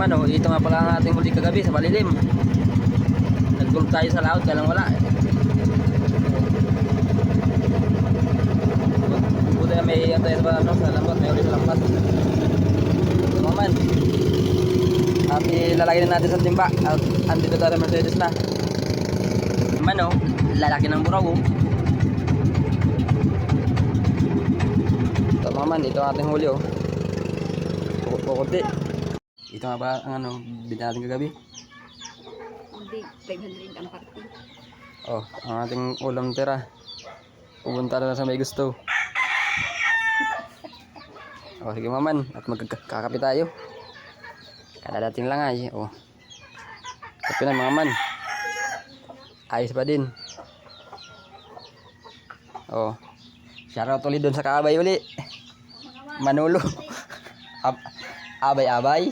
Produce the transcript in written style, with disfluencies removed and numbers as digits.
man, oh, ito nga pala ang ating huli kagabi sa Malilim. Nag-gulp tayo sa laot, kaya lang wala. Buti na may antay sa ano, sa lambat, may uli sa lambat. Ito naman. At ilalagay na natin sa timba. At andito tayo na Mercedes na. Naman, oh, lalaki ng buraw, oh. Ito naman, ito ang ating huli, oh. Pukunti. Ito nga ba ang ano, binta natin kagabi? Hindi, 500 ang party. Oh, ang ating ulam tira. Pupunta na sa may gusto. Oh, sige maman, at magkakape tayo. Kadadating lang ay, oh. Kape na mga man. Ayos pa din. Oh. Shoutout ulit doon sa kaabay uli. Manolo. Abay-abay.